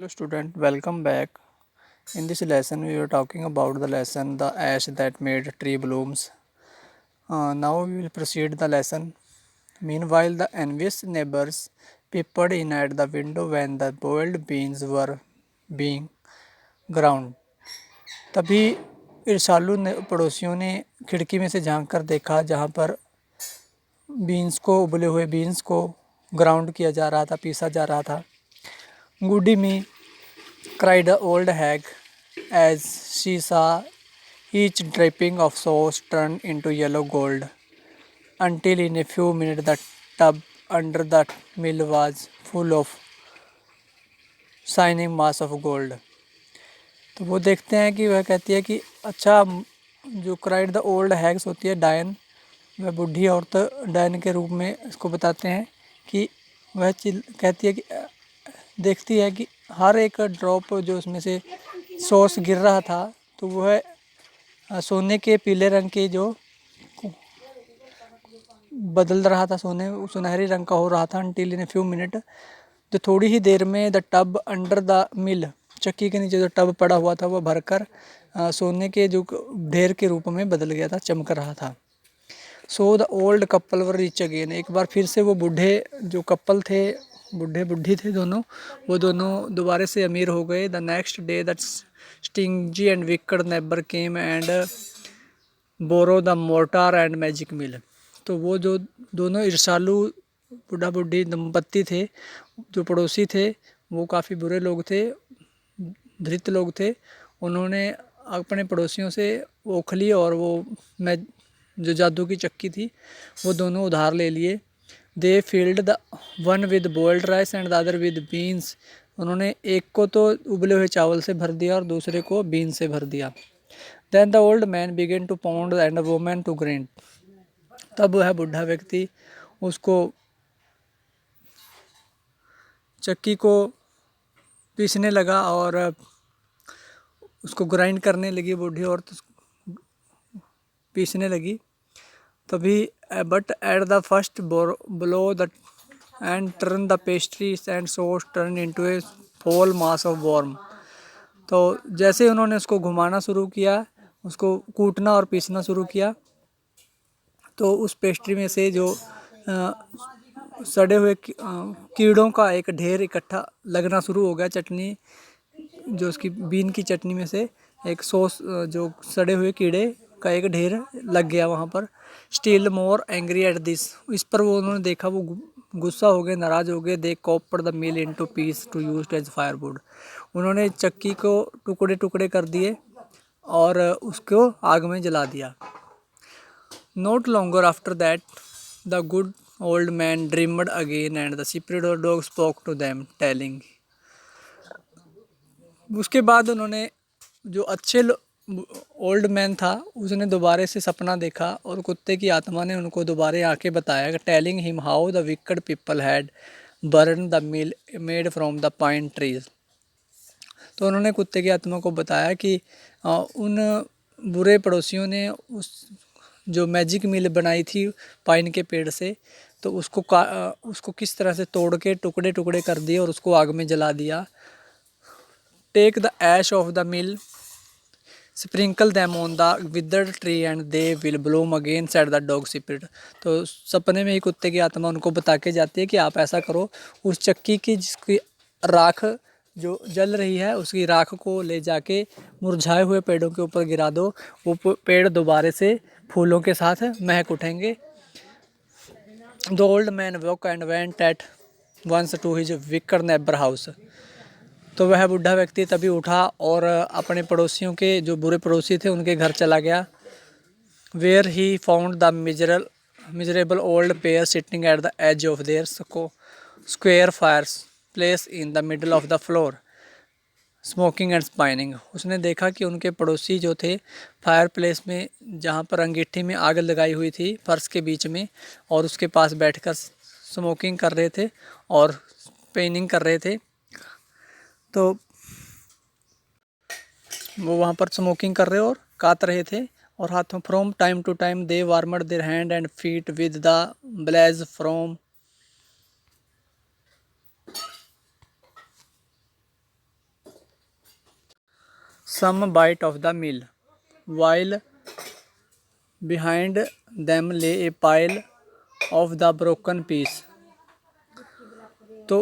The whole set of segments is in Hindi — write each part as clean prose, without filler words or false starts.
Hello student, welcome back. In this lesson we were talking about the lesson the ash that made tree blooms. Now we will proceed the lesson. Meanwhile the envious neighbors peeped in at the window when the boiled beans were being ground. तभी ईर्ष्यालु पड़ोसियों ने खिड़की में से झांक कर देखा जहाँ पर उबले हुए बीन्स को ग्राउंड किया जा रहा था, पीसा जा रहा था. Goody me, cried the old hag as she saw each dripping of sauce turn into yellow gold, until in a few minutes the tub under the mill was full of shining mass of gold. तो वो देखते हैं कि वह कहती है कि अच्छा, जो क्राइड द ओल्ड हैग्स होती है डायन, वह बूढ़ी औरत डायन के रूप में इसको बताते हैं कि वह कहती है कि देखती है कि हर एक ड्रॉप जो उसमें से सॉस गिर रहा था तो वह सोने के पीले रंग के जो बदल रहा था, सुनहरी रंग का हो रहा था. Until in a few minute, जो थोड़ी ही देर में the tub under the mill, चक्की के नीचे जो टब पड़ा हुआ था वह भरकर सोने के जो ढेर के रूप में बदल गया था, चमक रहा था. सो the old couple were rich again, एक बार फिर से वो बूढ़े जो कपल थे, बूढ़े बुढ़ी थे दोनों, वो दोनों दोबारा से अमीर हो गए. The next day that stingy and wicked neighbour came and borrow the mortar and magic mill. तो वो जो दोनों ईर्ष्यालु बूढ़ा बूढ़ी दंपत्ति थे, जो पड़ोसी थे, वो काफ़ी बुरे लोग थे, धृत लोग थे. उन्होंने अपने पड़ोसियों से ओखली और वो जो जादू की चक्की थी वो दोनों उधार ले लिए. They filled the one with boiled rice and the other with beans. उन्होंने एक को तो उबले हुए चावल से भर दिया और दूसरे को बीन से भर दिया. Then the old man began to pound and the women to grind. तब वह बूढ़ा व्यक्ति उसको चक्की को पीसने लगा और उसको ग्राइंड करने लगी. बूढ़ी औरत पीसने लगी. तभी but at the first blow the end turn the pastries and sauce turn into a foul mass of warm. तो जैसे उन्होंने उसको घुमाना शुरू किया, उसको कूटना और पीसना शुरू किया, तो उस पेस्ट्री में से जो सड़े हुए कीड़ों का एक ढेर इकट्ठा लगना शुरू हो गया. चटनी जो उसकी बीन की चटनी में से एक सॉस, जो सड़े हुए कीड़े का एक ढेर लग गया वहाँ पर. Still more angry at this, इस पर वो उन्होंने देखा, वो गुस्सा हो गए, नाराज़ हो गए. दे कॉपर the mill into piece to use as firewood. उन्होंने चक्की को टुकड़े टुकड़े कर दिए और उसको आग में जला दिया. Not longer after that, the good old man dreamed again and the secret dog spoke to them, telling. उसके बाद उन्होंने, जो अच्छे ओल्ड मैन था, उसने दोबारा से सपना देखा और कुत्ते की आत्मा ने उनको दोबारा आके बताया, telling him how the wicked people had burn the mill made from the pine trees. तो उन्होंने कुत्ते की आत्मा को बताया कि उन बुरे पड़ोसियों ने उस जो मैजिक मिल बनाई थी पाइन के पेड़ से, तो उसको किस तरह से तोड़ के टुकड़े टुकड़े कर दिए और उसको आग में जला दिया. Take the ash of the mill, sprinkle them on the withered tree and they will bloom again, said the dog spirit. तो सपने में ही कुत्ते की आत्मा उनको बता के जाती है कि आप ऐसा करो, उस चक्की की जिसकी राख जो जल रही है, उसकी राख को ले जाके मुरझाए हुए पेड़ों के ऊपर गिरा दो, वो पेड़ दोबारा से फूलों के साथ महक उठेंगे. The old man walk and went at once to his wicked neighbour house. तो वह बूढ़ा व्यक्ति तभी उठा और अपने पड़ोसियों के, जो बुरे पड़ोसी थे, उनके घर चला गया. Where he found the miserable old pair sitting at the edge of their square fireplace in the middle of the floor, smoking and spinning. उसने देखा कि उनके पड़ोसी जो थे फायर प्लेस में, जहाँ पर अंगीठी में आग लगाई हुई थी फर्श के बीच में, और उसके पास बैठकर स्मोकिंग कर रहे थे और पेनिंग कर रहे थे. तो वो वहाँ पर स्मोकिंग कर रहे और काट रहे थे, और हाथों from time to time they warmed their hand and feet with the blaze from some bite of the meal, while behind them lay a pile of the broken piece. तो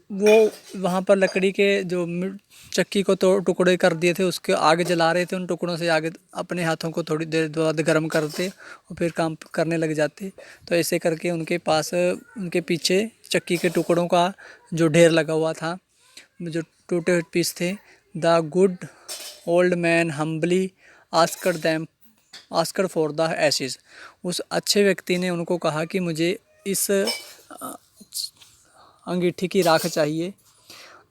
वो वहाँ पर लकड़ी के जो चक्की को तो टुकड़े कर दिए थे उसके आगे जला रहे थे, उन टुकड़ों से आगे अपने हाथों को थोड़ी देर बाद गर्म करते और फिर काम करने लग जाते। तो ऐसे करके उनके पास उनके पीछे चक्की के टुकड़ों का जो ढेर लगा हुआ था, जो टूटे हुए पीस थे। The good old man humbly asked them asked for the ashes. उस अच्छे व्यक्ति ने उनको कहा कि मुझे इस अंगीठी की राख चाहिए।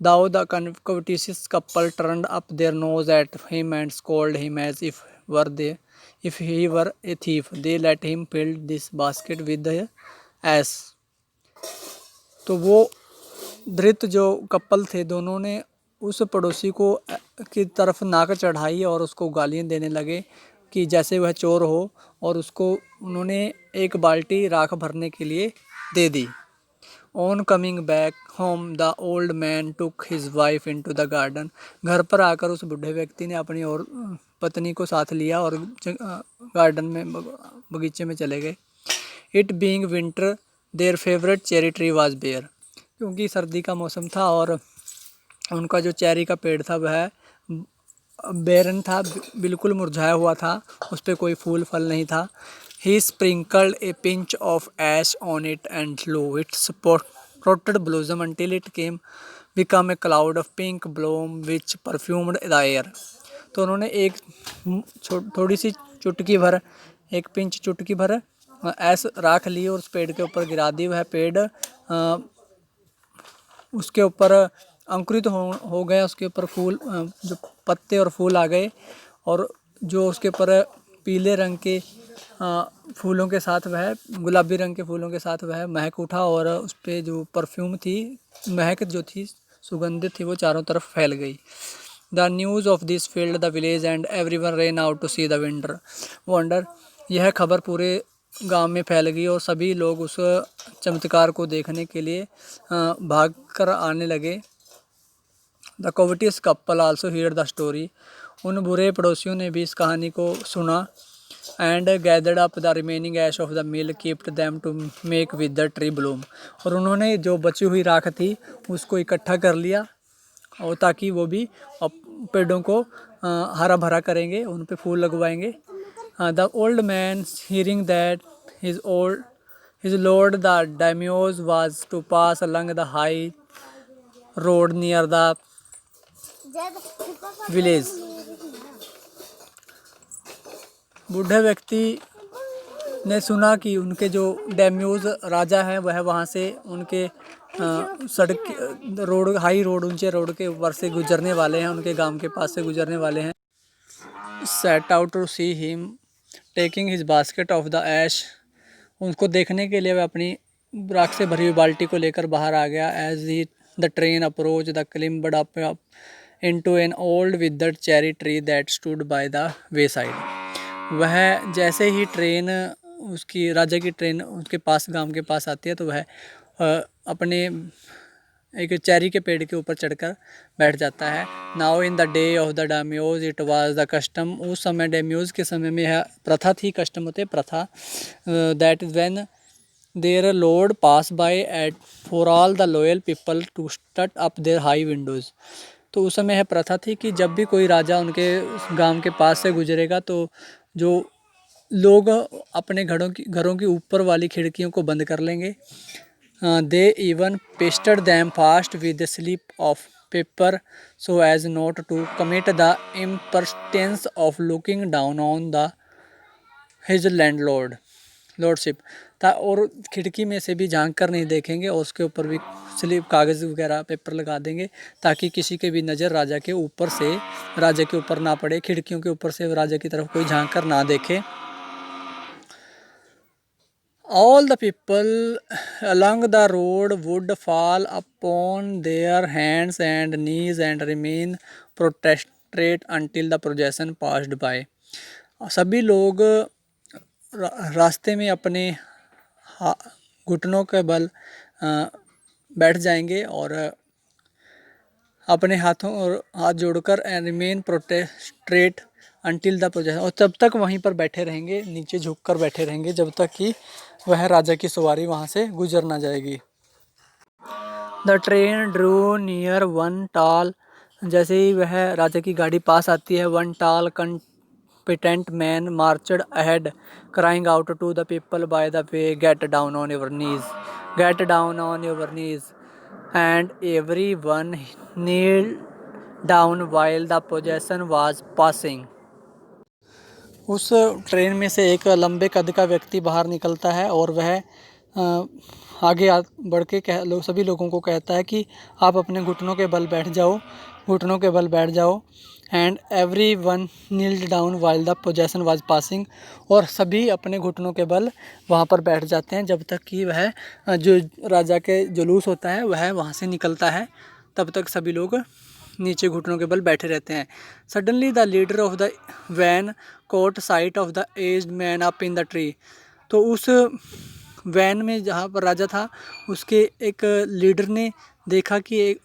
Thou the covetous couple turned up their nose at him and scolded him as if he were a thief. They let him fill this basket with the ass. तो वो धृत जो कपल थे दोनों ने उस पड़ोसी को की तरफ नाक चढ़ाई और उसको गालियाँ देने लगे कि जैसे वह चोर हो, और उसको उन्होंने एक बाल्टी राख भरने के लिए दे दी। On coming back home, the old man took his wife into the garden. घर पर आकर उस बूढ़े व्यक्ति ने अपनी और पत्नी को साथ लिया और गार्डन में बगीचे में चले गए। It being winter, their favorite cherry tree was bare. क्योंकि सर्दी का मौसम था और उनका जो चेरी का पेड़ था वह बेरन था, बिल्कुल मुरझाया हुआ था, उस पर कोई फूल फल नहीं था। He sprinkled a pinch of ash on it and blew its spotted blossom until it become a cloud of pink bloom which perfumed the air. तो उन्होंने एक थोड़ी सी चुटकी भर, एक पिंच चुटकी भर ऐश राख ली और उस पेड़ के ऊपर गिरा दी। वह पेड़ उसके ऊपर अंकुरित हो गया, उसके ऊपर फूल जो पत्ते और फूल आ गए, और जो उसके ऊपर पीले रंग के फूलों के साथ वह गुलाबी रंग के फूलों के साथ वह महक उठा, और उस पर जो परफ्यूम थी, महक जो थी, सुगंधित थी, वो चारों तरफ फैल गई। The news of this filled the village and everyone ran out to see the wonder. यह खबर पूरे गांव में फैल गई और सभी लोग उस चमत्कार को देखने के लिए भाग कर आने लगे। The covetous couple also hear the story. उन बुरे पड़ोसियों ने भी इस कहानी को सुना। And gathered up the remaining ash of the mill kept them to make with the tree bloom. और उन्होंने जो बची हुई राख थी उसको इकट्ठा कर लिया, और ताकि वो भी पेड़ों को हरा भरा करेंगे, उन पे फूल लगवाएंगे। The old man hearing that his lord the daimyo was to pass along the high road near the village. बूढ़े व्यक्ति ने सुना कि उनके जो डैम्योज राजा हैं वह वहाँ से उनके सड़क रोड, हाई रोड, ऊंचे रोड के ऊपर से गुजरने वाले हैं, उनके गांव के पास से गुजरने वाले हैं। Set out to see him taking his basket of the ash. उनको देखने के लिए वह अपनी राख से भरी हुई बाल्टी को लेकर बाहर आ गया। As he the train approach the climbed up into an old withered cherry tree that stood by the wayside. वह जैसे ही ट्रेन, उसकी राजा की ट्रेन उसके पास, गांव के पास आती है, तो वह अपने एक चेरी के पेड़ के ऊपर चढ़कर बैठ जाता है। Now in the day of the daimyos it was the custom. उस समय डैम्योज के समय में यह प्रथा थी, कस्टम होते प्रथा। That is when their lord pass by at for all the loyal people to shut up their high windows. तो उस समय यह प्रथा थी कि जब भी कोई राजा उनके गांव के पास से गुजरेगा तो जो लोग अपने घरों की ऊपर वाली खिड़कियों को बंद कर लेंगे। They even pasted them fast with a slip of paper so as not to commit the imprudence of looking down on his lordship था। और खिड़की में से भी झांक कर नहीं देखेंगे, और उसके ऊपर भी स्लिप, कागज़ वगैरह, पेपर लगा देंगे ताकि किसी के भी नज़र राजा के ऊपर ना पड़े, खिड़कियों के ऊपर से राजा की तरफ कोई झांक कर ना देखे। All the people along the road would fall upon their hands and knees and remain prostrate until the procession passed by. सभी लोग रास्ते में अपने घुटनों के बल बैठ जाएंगे और अपने हाथों और हाथ जोड़कर and remain prostate until the projection, और तब तक वहीं पर बैठे रहेंगे, नीचे झुककर बैठे रहेंगे जब तक कि वह राजा की सवारी वहाँ से गुजर ना जाएगी। The train Drew near one टाल, जैसे ही वह राजा की गाड़ी पास आती है, one tall competent man marched ahead crying out to the people by the way, get down on your knees, get down on your knees, and every one kneel down while the procession was passing. उस ट्रेन में से एक लंबे कद का व्यक्ति बाहर निकलता है और वह आगे बढ़ के सभी लोगों को कहता है कि आप अपने घुटनों के बल बैठ जाओ, घुटनों के बल बैठ जाओ। And every one nailed down while the procession was passing, और सभी अपने घुटनों के बल वहाँ पर बैठ जाते हैं जब तक कि वह जो राजा के जुलूस होता है वह वहाँ से निकलता है, तब तक सभी लोग नीचे घुटनों के बल बैठे रहते हैं। Suddenly the leader of the van caught sight of the aged man up in the tree, तो उस वैन में जहाँ पर राजा था उसके एक लीडर ने देखा कि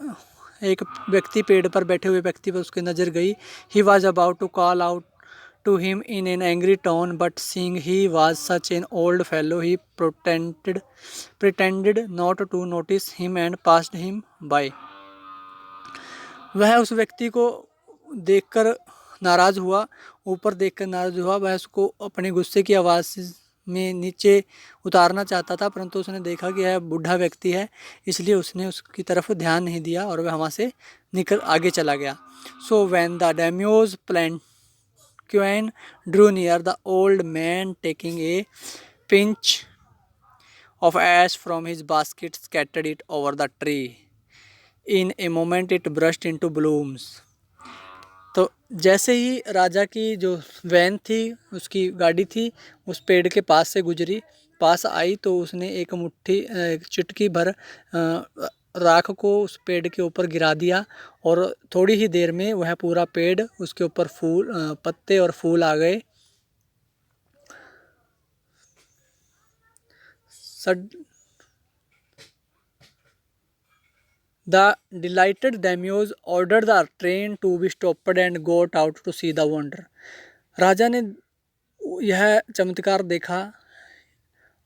एक व्यक्ति, पेड़ पर बैठे हुए व्यक्ति पर उसकी नज़र गई। He was about to call out to him in an angry tone, but seeing he was such an old fellow he pretended not to notice him and passed him by. वह उस व्यक्ति को देखकर नाराज़ हुआ, ऊपर देखकर नाराज़ हुआ। वह उसको अपने गुस्से की आवाज़ में नीचे उतारना चाहता था, परंतु उसने देखा कि यह बूढ़ा व्यक्ति है, इसलिए उसने उसकी तरफ ध्यान नहीं दिया और वह वहाँ से निकल आगे चला गया। So when the daimyo's palanquin drew near the old man taking a पिंच of ash from his basket scattered it over the tree. In a moment it burst into blooms. तो जैसे ही राजा की जो वैन थी, उसकी गाड़ी थी, उस पेड़ के पास से गुजरी, पास आई तो उसने एक चुटकी भर राख को उस पेड़ के ऊपर गिरा दिया और थोड़ी ही देर में वह पूरा पेड़, उसके ऊपर पत्ते और फूल आ गए। The delighted daimyos ordered the train to be stopped and got out to see the wonder. राजा ने यह चमत्कार देखा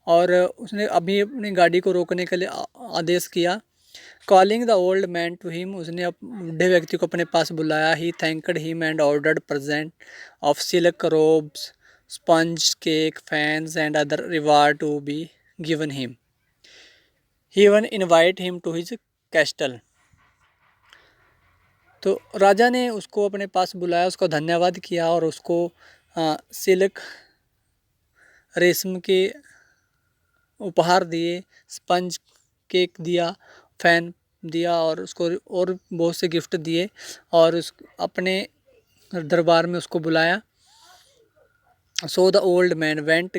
और उसने अभी अपनी गाड़ी को रोकने के लिए आदेश किया। Calling the old man to him, उसने बूढ़े व्यक्ति को अपने पास बुलाया। He thanked him and ordered present of silk robes, sponge cake, fans and other reward to be given him. He one invite him to his castle. तो राजा ने उसको अपने पास बुलाया, उसको धन्यवाद किया और उसको सिल्क रेशम के उपहार दिए, स्पंज केक दिया, फैन दिया और उसको और बहुत से गिफ्ट दिए और उस अपने दरबार में उसको बुलाया। So the old man went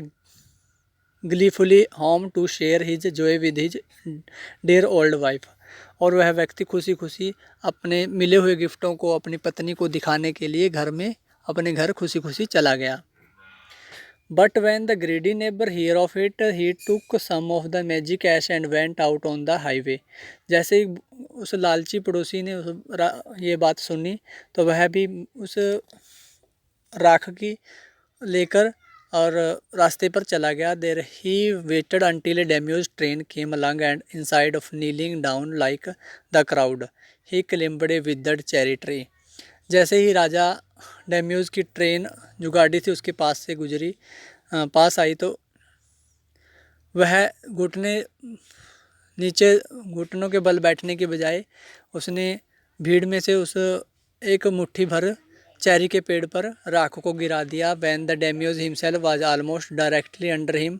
gleefully home to share his joy with his dear old wife, और वह व्यक्ति खुशी खुशी अपने मिले हुए गिफ्टों को अपनी पत्नी को दिखाने के लिए अपने घर खुशी खुशी चला गया। But when the greedy neighbour hear of it he took some of the magic ash and went out on the highway. जैसे ही उस लालची पड़ोसी ने ये बात सुनी तो वह भी उस राख की लेकर और रास्ते पर चला गया। There he waited until a daimyo train came along and inside of kneeling down like the crowd he climbed a withered cherry tree. जैसे ही राजा डेम्यूज की ट्रेन जो गाड़ी थी उसके पास से गुजरी, पास आई तो वह घुटनों के बल बैठने के बजाय उसने भीड़ में से उस एक मुट्ठी भर चेरी के पेड़ पर राख को गिरा दिया। When the daimyo himself was almost directly under him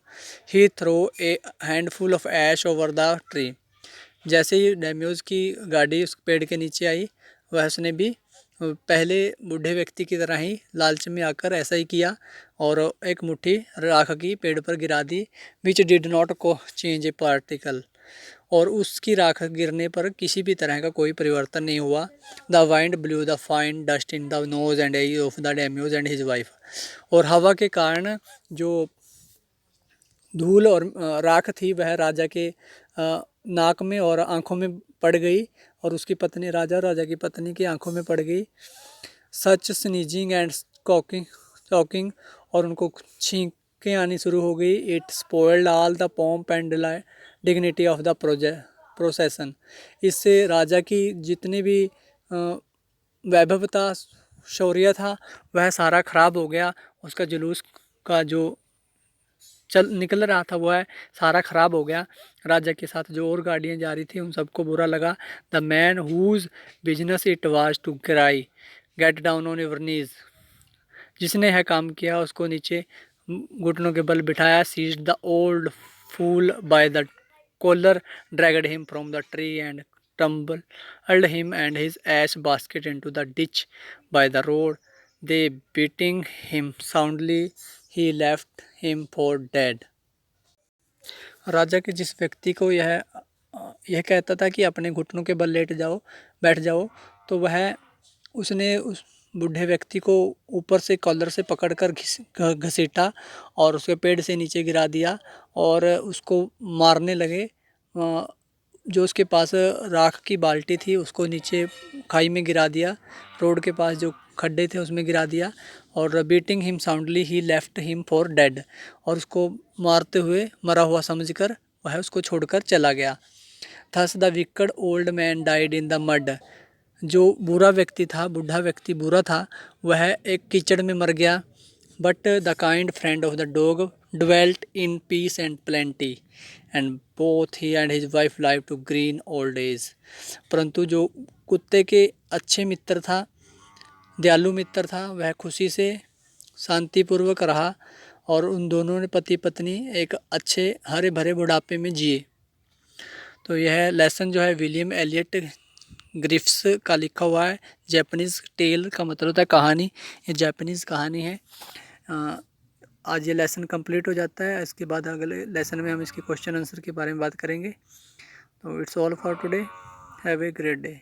he throw a handful of ash over the tree. जैसे ही डेम्यूज की गाड़ी उस पेड़ के नीचे आई, वह उसने भी पहले बूढ़े व्यक्ति की तरह ही लालच में आकर ऐसा ही किया और एक मुट्ठी राख की पेड़ पर गिरा दी। विच डिड नॉट को चेंज ए पार्टिकल, और उसकी राख गिरने पर किसी भी तरह का कोई परिवर्तन नहीं हुआ। The wind blew the fine dust in the nose and eye of the daimyo and his wife, और हवा के कारण जो धूल और राख थी वह राजा के नाक में और आंखों में पड़ गई और उसकी पत्नी राजा और राजा की पत्नी की आंखों में पड़ गई such sneezing and shocking choking, और उनको छींकें आनी शुरू हो गई। It spoiled all the pomp and dignity of the procession. इससे राजा की जितनी भी वैभव था, शौर्य था, वह सारा खराब हो गया। उसका जुलूस का जो चल निकल रहा था वह सारा खराब हो गया। राजा के साथ जो और गाड़ियाँ जा रही थी उन सबको बुरा लगा। The man whose business it was to cry get down on your knees. जिसने यह काम किया उसको नीचे घुटनों के बल बिठाया। Seized the old fool by the collar, dragged him from the tree and tumbled him and his ash basket into the ditch by the road. They beating him soundly, he left him for dead. राजा के जिस व्यक्ति को यह कहता था कि अपने घुटनों के बल बैठ जाओ, तो वह उसने उस बूढ़े व्यक्ति को ऊपर से कॉलर से पकड़कर घसीटा और उसके पेड़ से नीचे गिरा दिया और उसको मारने लगे। जो उसके पास राख की बाल्टी थी उसको नीचे खाई में गिरा दिया, रोड के पास जो खड्डे थे उसमें गिरा दिया। और beating him soundly he left him for dead, और उसको मारते हुए मरा हुआ समझकर वह उसको छोड़कर चला गया। Thus the wicked old man died in the mud. जो बुरा व्यक्ति था, बूढ़ा व्यक्ति बुरा था, वह एक कीचड़ में मर गया। But the kind friend of the dog dwelt in peace and plenty and both he and his wife lived to green old age. परंतु जो कुत्ते के अच्छे मित्र था, दयालु मित्र था, वह खुशी से शांतिपूर्वक रहा और उन दोनों ने पति पत्नी एक अच्छे हरे भरे बुढ़ापे में जिए। तो यह लेसन जो है विलियम एलियट ग्रिफ्स का लिखा हुआ है। जैपनीज़ टेल का मतलब होता है कहानी, ये जैपनीज़ कहानी है। आज ये लेसन कंप्लीट हो जाता है। इसके बाद अगले लेसन में हम इसके क्वेश्चन आंसर के बारे में बात करेंगे। तो it's all for today, have a great day.